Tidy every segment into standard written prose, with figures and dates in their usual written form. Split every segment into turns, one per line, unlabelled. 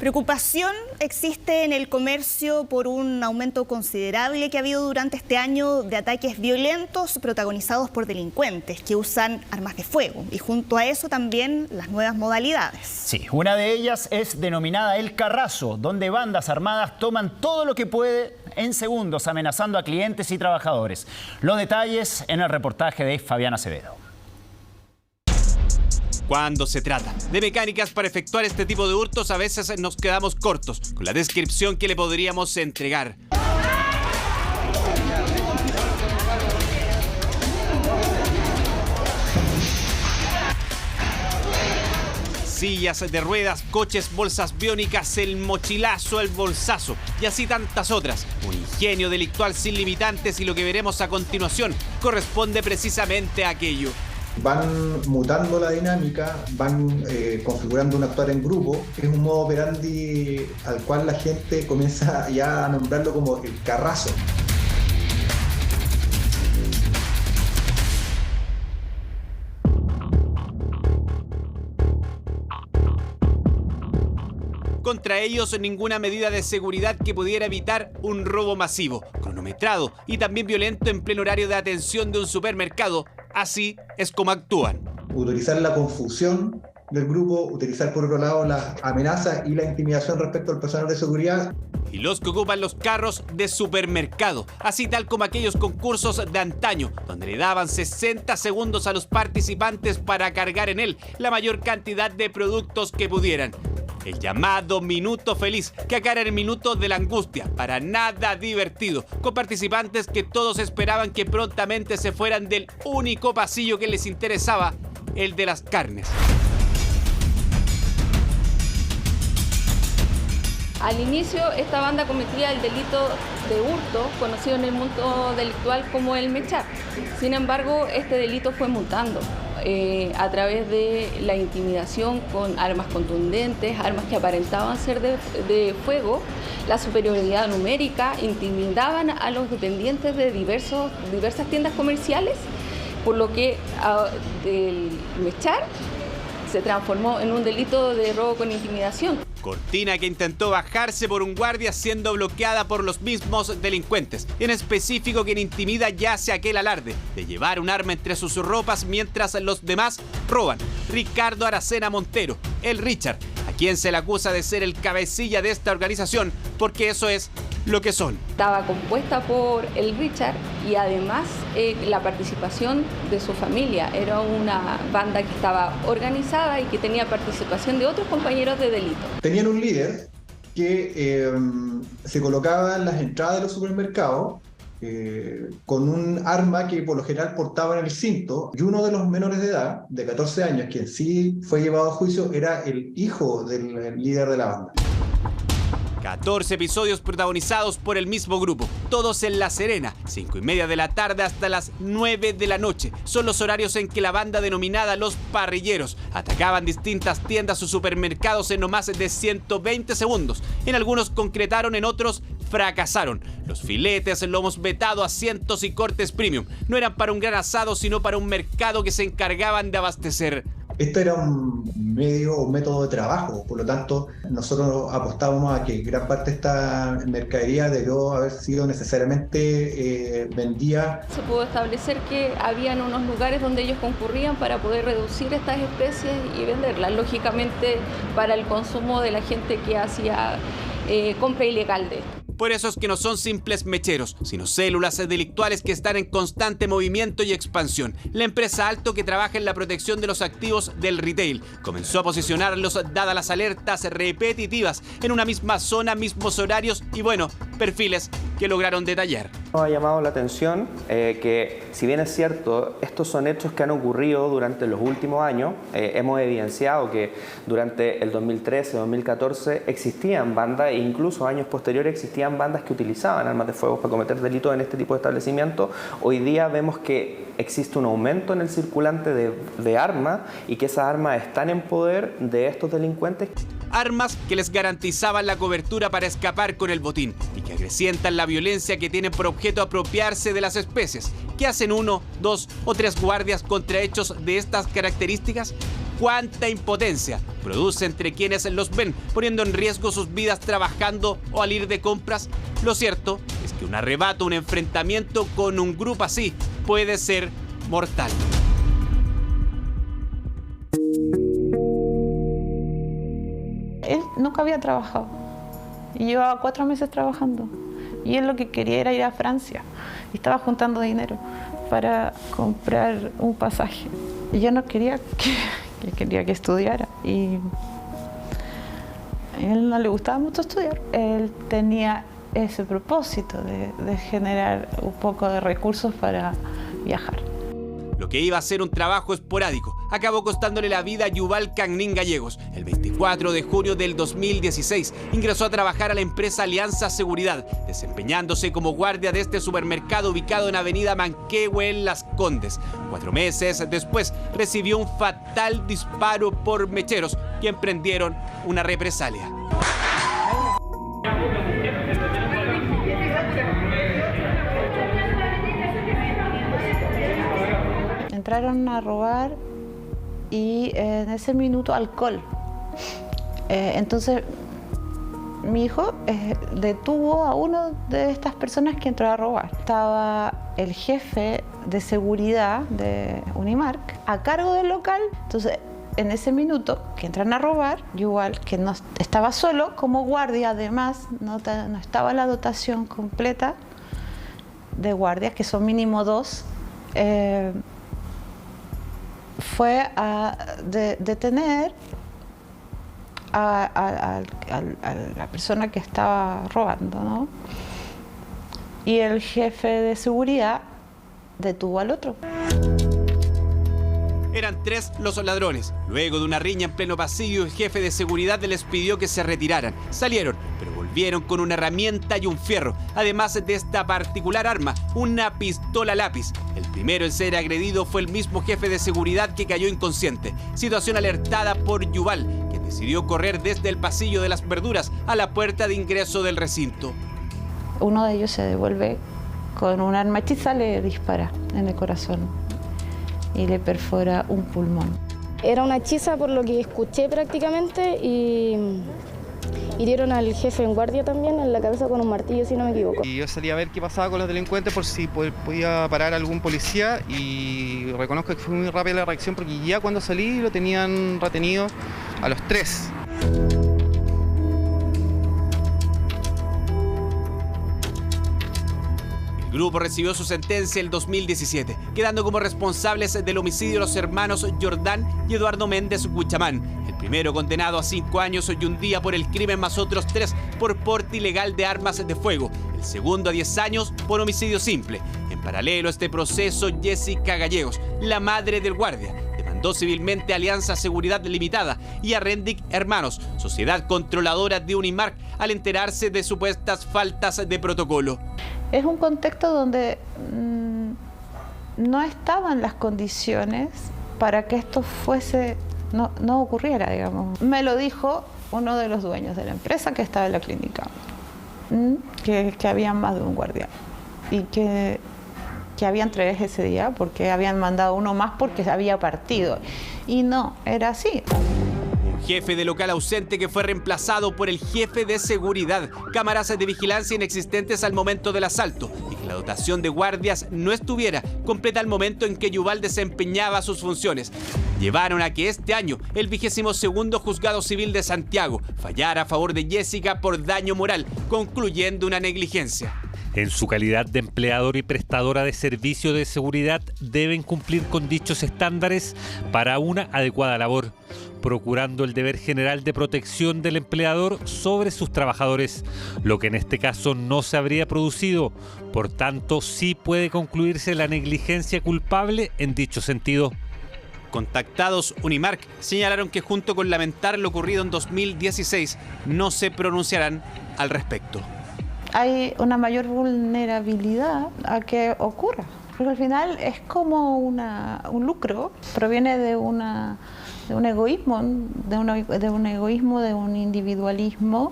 Preocupación existe en el comercio por un aumento considerable que ha habido durante este año de ataques violentos protagonizados por delincuentes que usan armas de fuego y junto a eso también las nuevas modalidades.
Sí, una de ellas es denominada El Carrazo, donde bandas armadas toman todo lo que puede en segundos, amenazando a clientes y trabajadores. Los detalles en el reportaje de Fabián Acevedo.
Cuando se trata de mecánicas para efectuar este tipo de hurtos, a veces nos quedamos cortos con la descripción que le podríamos entregar. Sillas de ruedas, coches, bolsas biónicas, el mochilazo, el bolsazo y así tantas otras. Un ingenio delictual sin limitantes y lo que veremos a continuación corresponde precisamente a aquello.
Van mutando la dinámica, van configurando un actuar en grupo. Es un modo operandi al cual la gente comienza ya a nombrarlo como el carrazo.
Contra ellos ninguna medida de seguridad que pudiera evitar un robo masivo, cronometrado y también violento en pleno horario de atención de un supermercado. Así es como actúan.
Utilizar la confusión del grupo, utilizar por otro lado las amenazas y la intimidación respecto al personal de seguridad.
Y los que ocupan los carros de supermercado, así tal como aquellos concursos de antaño, donde le daban 60 segundos a los participantes para cargar en él la mayor cantidad de productos que pudieran. El llamado minuto feliz, que acá era el minuto de la angustia, para nada divertido, con participantes que todos esperaban que prontamente se fueran del único pasillo que les interesaba, el de las carnes.
Al inicio, esta banda cometía el delito de hurto, conocido en el mundo delictual como el mechar. Sin embargo, este delito fue mutando a través de la intimidación con armas contundentes, armas que aparentaban ser de fuego, la superioridad numérica, intimidaban a los dependientes de diversas tiendas comerciales, por lo que el mechar se transformó en un delito de robo con intimidación.
Cortina que intentó bajarse por un guardia siendo bloqueada por los mismos delincuentes. En específico, quien intimida ya hace aquel alarde de llevar un arma entre sus ropas mientras los demás roban. Ricardo Aracena Montero, el Richard, a quien se le acusa de ser el cabecilla de esta organización, porque eso es lo que son.
Estaba compuesta por el Richard y además la participación de su familia. Era una banda que estaba organizada y que tenía participación de otros compañeros de delito.
Tenían un líder que se colocaba en las entradas de los supermercados con un arma que por lo general portaba en el cinto, y uno de los menores de edad, de 14 años, quien sí fue llevado a juicio, era el hijo del líder de la banda.
14 episodios protagonizados por el mismo grupo, todos en La Serena, 5:30 de la tarde hasta las 9 de la noche. Son los horarios en que la banda denominada Los Parrilleros atacaban distintas tiendas o supermercados en no más de 120 segundos. En algunos concretaron, en otros fracasaron. Los filetes, lomos vetado, asientos y cortes premium no eran para un gran asado, sino para un mercado que se encargaban de abastecer.
Esto era un método de trabajo, por lo tanto nosotros apostábamos a que gran parte de esta mercadería debió haber sido necesariamente vendida.
Se pudo establecer que habían unos lugares donde ellos concurrían para poder reducir estas especies y venderlas, lógicamente para el consumo de la gente que hacía compra ilegal de esto.
Por eso es que no son simples mecheros, sino células delictuales que están en constante movimiento y expansión. La empresa Alto, que trabaja en la protección de los activos del retail, comenzó a posicionarlos dadas las alertas repetitivas en una misma zona, mismos horarios y bueno, perfiles que lograron detallar.
Nos ha llamado la atención que, si bien es cierto, estos son hechos que han ocurrido durante los últimos años, hemos evidenciado que durante el 2013-2014 existían bandas e incluso años posteriores existían bandas que utilizaban armas de fuego para cometer delitos en este tipo de establecimientos. Hoy día vemos que existe un aumento en el circulante de armas y que esas armas están en poder de estos delincuentes.
Armas que les garantizaban la cobertura para escapar con el botín y que acrecientan la violencia que tienen por objeto apropiarse de las especies. ¿Qué hacen 1, 2 o 3 guardias contra hechos de estas características? cuánta impotencia produce entre quienes los ven, poniendo en riesgo sus vidas trabajando o al ir de compras. Lo cierto es que un arrebato, un enfrentamiento con un grupo así puede ser mortal.
Él nunca había trabajado y llevaba 4 meses trabajando, y él lo que quería era ir a Francia y estaba juntando dinero para comprar un pasaje. Y yo no quería que estudiara, y a él no le gustaba mucho estudiar. Él tenía ese propósito de generar un poco de recursos para viajar.
Lo que iba a ser un trabajo esporádico acabó costándole la vida a Yuval Cagnin Gallegos. El 24 de junio del 2016 ingresó a trabajar a la empresa Alianza Seguridad, desempeñándose como guardia de este supermercado ubicado en Avenida Manquehue en Las Condes. 4 meses después recibió un fatal disparo por mecheros que emprendieron una represalia.
Entraron a robar y en ese minuto alcohol. Entonces mi hijo detuvo a uno de estas personas que entró a robar. Estaba el jefe de seguridad de Unimark a cargo del local. Entonces en ese minuto que entran a robar, Yuval, que no estaba solo como guardia, además no estaba la dotación completa de guardias, que son mínimo 2, fue a detener a la persona que estaba robando, ¿no? Y el jefe de seguridad detuvo al otro.
Eran 3 los ladrones. Luego de una riña en pleno pasillo, el jefe de seguridad les pidió que se retiraran. Salieron, pero volvieron con una herramienta y un fierro. Además de esta particular arma, una pistola lápiz. El primero en ser agredido fue el mismo jefe de seguridad, que cayó inconsciente. Situación alertada por Yuval, que decidió correr desde el pasillo de las verduras a la puerta de ingreso del recinto.
Uno de ellos se devuelve con un arma hechiza, le dispara en el corazón y le perfora un pulmón.
Era una hechiza por lo que escuché prácticamente, y hirieron al jefe en guardia también en la cabeza con un martillo, si no me equivoco.
Y yo salí a ver qué pasaba con los delincuentes por si podía parar algún policía, y reconozco que fue muy rápida la reacción porque ya cuando salí lo tenían retenido a los 3.
El grupo recibió su sentencia en 2017, quedando como responsables del homicidio los hermanos Jordán y Eduardo Méndez Guchamán. El primero condenado a 5 años y 1 día por el crimen, más otros 3 por porte ilegal de armas de fuego. El segundo a 10 años por homicidio simple. En paralelo a este proceso, Jessica Gallegos, la madre del guardia, demandó civilmente a Alianza Seguridad Limitada y a Rendic Hermanos, sociedad controladora de Unimark, al enterarse de supuestas faltas de protocolo.
Es un contexto donde no estaban las condiciones para que esto no ocurriera, digamos. Me lo dijo uno de los dueños de la empresa que estaba en la clínica, que había más de un guardia y que habían 3 ese día porque habían mandado uno más porque se había partido. Y no, era así.
Jefe de local ausente que fue reemplazado por el jefe de seguridad, cámaras de vigilancia inexistentes al momento del asalto y que la dotación de guardias no estuviera completa al momento en que Yuval desempeñaba sus funciones, llevaron a que este año el 22º Juzgado Civil de Santiago fallara a favor de Jessica por daño moral, concluyendo una negligencia.
En su calidad de empleador y prestadora de servicio de seguridad, deben cumplir con dichos estándares para una adecuada labor, procurando el deber general de protección del empleador sobre sus trabajadores, lo que en este caso no se habría producido. Por tanto, sí puede concluirse la negligencia culpable en dicho sentido.
Contactados, Unimark señalaron que junto con lamentar lo ocurrido en 2016, no se pronunciarán al respecto.
Hay una mayor vulnerabilidad a que ocurra, porque al final es como un lucro, proviene de un egoísmo, de un individualismo,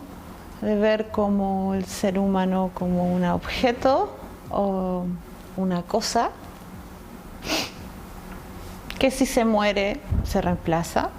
de ver como el ser humano como un objeto o una cosa que si se muere se reemplaza.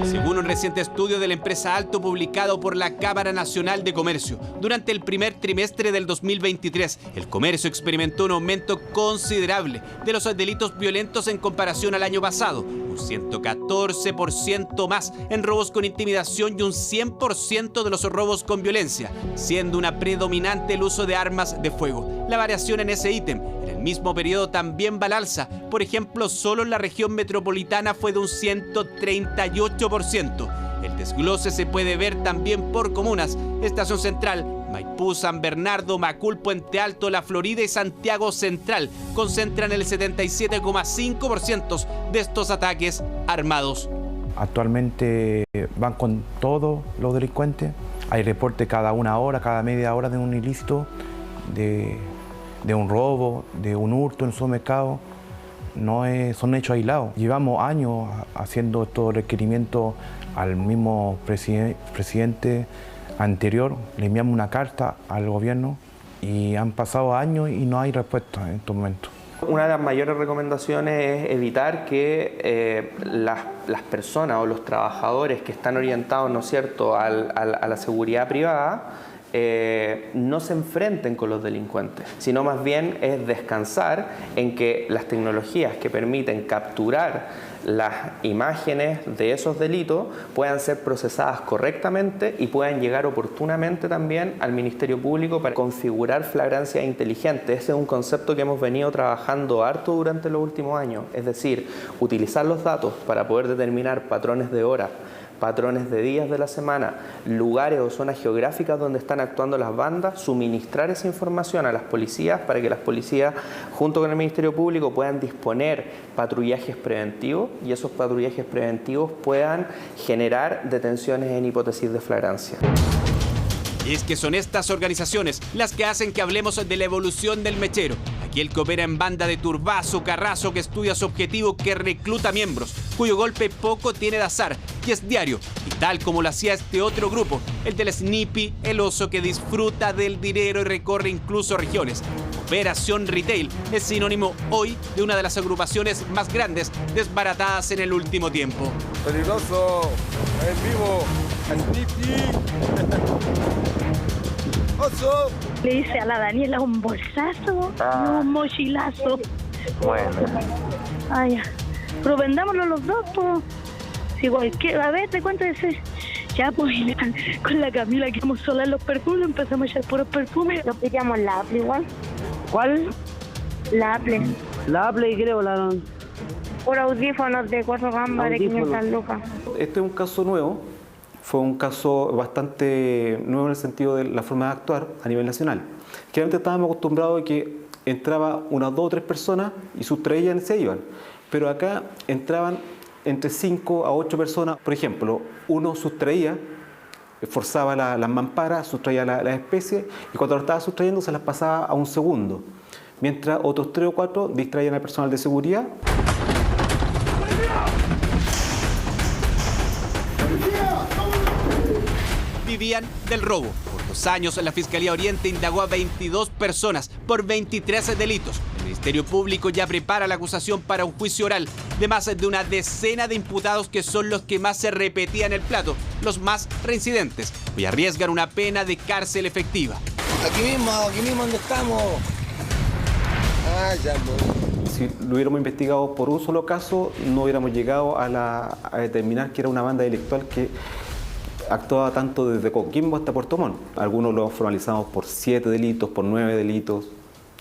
Según un reciente estudio de la empresa Alto publicado por la Cámara Nacional de Comercio, durante el primer trimestre del 2023, el comercio experimentó un aumento considerable de los delitos violentos en comparación al año pasado, un 114% más en robos con intimidación y un 100% de los robos con violencia, siendo una predominante el uso de armas de fuego. La variación en ese ítem en el mismo periodo también va al alza. Por ejemplo, solo en la región metropolitana fue de un 138%. El desglose se puede ver también por comunas: Estación Central, Maipú, San Bernardo, Macul, Puente Alto, La Florida y Santiago Central concentran el 77,5% de estos ataques armados.
Actualmente van con todos los delincuentes. Hay reporte cada una hora, cada media hora de un ilícito, de un robo, de un hurto en su mercado. Son hechos aislados. Llevamos años haciendo estos requerimientos al mismo presidente anterior. Le enviamos una carta al gobierno y han pasado años y no hay respuesta en estos momentos.
Una de las mayores recomendaciones es evitar que las personas o los trabajadores que están orientados, ¿no es cierto?, a la seguridad privada, no se enfrenten con los delincuentes, sino más bien es descansar en que las tecnologías que permiten capturar las imágenes de esos delitos puedan ser procesadas correctamente y puedan llegar oportunamente también al Ministerio Público para configurar flagrancias inteligentes. Ese es un concepto que hemos venido trabajando harto durante los últimos años, es decir, utilizar los datos para poder determinar patrones de horas, patrones de días de la semana, lugares o zonas geográficas donde están actuando las bandas, suministrar esa información a las policías para que las policías, junto con el Ministerio Público, puedan disponer patrullajes preventivos y esos patrullajes preventivos puedan generar detenciones en hipótesis de flagrancia.
Y es que son estas organizaciones las que hacen que hablemos de la evolución del mechero. Aquel que opera en banda de turbazo, carrazo, que estudia su objetivo, que recluta miembros, cuyo golpe poco tiene de azar, que es diario. Y tal como lo hacía este otro grupo, el del Snippy, el oso que disfruta del dinero y recorre incluso regiones. Operación Retail es sinónimo hoy de una de las agrupaciones más grandes desbaratadas en el último tiempo.
Peligroso, en vivo, Snippy. Oso.
Le dice a la Daniela un bolsazo y un mochilazo.
Bueno.
Ay, ya. Pero vendámoslo los dos, pues. Igual que, a ver, te cuento ese. Ya, pues, con la Camila que vamos sola en los perfumes, empezamos a echar puros perfumes.
Nos pillamos la Apple igual.
¿Cuál?
La Apple.
La Apple, y creo, la...
Por audífonos de 4 gambas de 500 lucas.
Este es un caso nuevo. Fue un caso bastante nuevo en el sentido de la forma de actuar a nivel nacional. Generalmente estábamos acostumbrados a que entraba unas 2 o 3 personas y sustraían y se iban. Pero acá entraban entre 5 a 8 personas. Por ejemplo, uno sustraía, forzaba las mamparas, sustraía las especies y cuando lo estaba sustrayendo se las pasaba a un segundo. Mientras otros 3 o 4 distraían al personal de seguridad.
Vivían del robo. Por 2 años, la Fiscalía Oriente indagó a 22 personas por 23 delitos. El Ministerio Público ya prepara la acusación para un juicio oral de más de una decena de imputados que son los que más se repetían el plato, los más reincidentes, y arriesgan una pena de cárcel efectiva.
Aquí mismo donde estamos. Ah, ya voy.
Si lo hubiéramos investigado por un solo caso, no hubiéramos llegado a determinar que era una banda delictual que actuaba tanto desde Coquimbo hasta Puerto Montt. Algunos lo formalizamos por 7 delitos, por 9 delitos,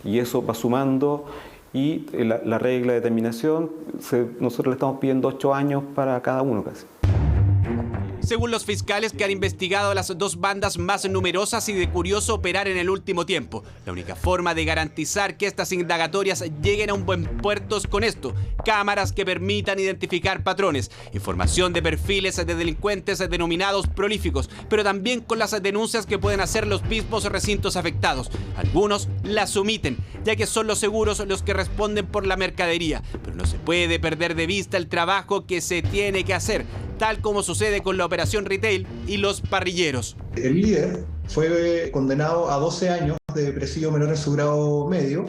y eso va sumando, y la regla de determinación, nosotros le estamos pidiendo 8 años para cada uno casi.
Según los fiscales que han investigado a las 2 bandas más numerosas y de curioso operar en el último tiempo, la única forma de garantizar que estas indagatorias lleguen a un buen puerto es con esto: cámaras que permitan identificar patrones, información de perfiles de delincuentes denominados prolíficos, pero también con las denuncias que pueden hacer los mismos recintos afectados. Algunos las omiten, ya que son los seguros los que responden por la mercadería, pero no se puede perder de vista el trabajo que se tiene que hacer, tal como sucede con la Operación Retail y los parrilleros.
El líder fue condenado a 12 años de presidio menor en su grado medio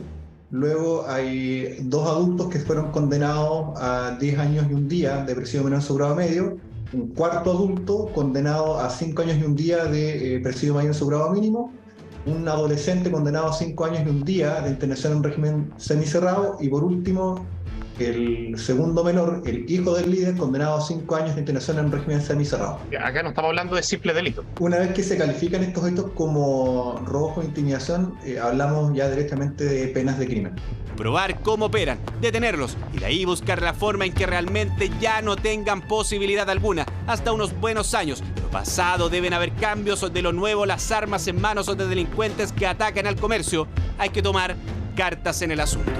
Luego hay 2 adultos que fueron condenados a 10 años y un día de presidio menor en su grado medio, un cuarto adulto condenado a 5 años y un día de presidio mayor en su grado mínimo, un adolescente condenado a 5 años y un día de internación en régimen semicerrado, y por último el segundo menor, el hijo del líder, condenado a 5 años de internación en régimen semicerrado.
Acá no estamos hablando de simple delito.
Una vez que se califican estos hechos como robo o intimidación, hablamos ya directamente de penas de crimen.
Probar cómo operan, detenerlos y de ahí buscar la forma en que realmente ya no tengan posibilidad alguna hasta unos buenos años. De lo pasado deben haber cambios, de lo nuevo las armas en manos de delincuentes que atacan al comercio. Hay que tomar cartas en el asunto.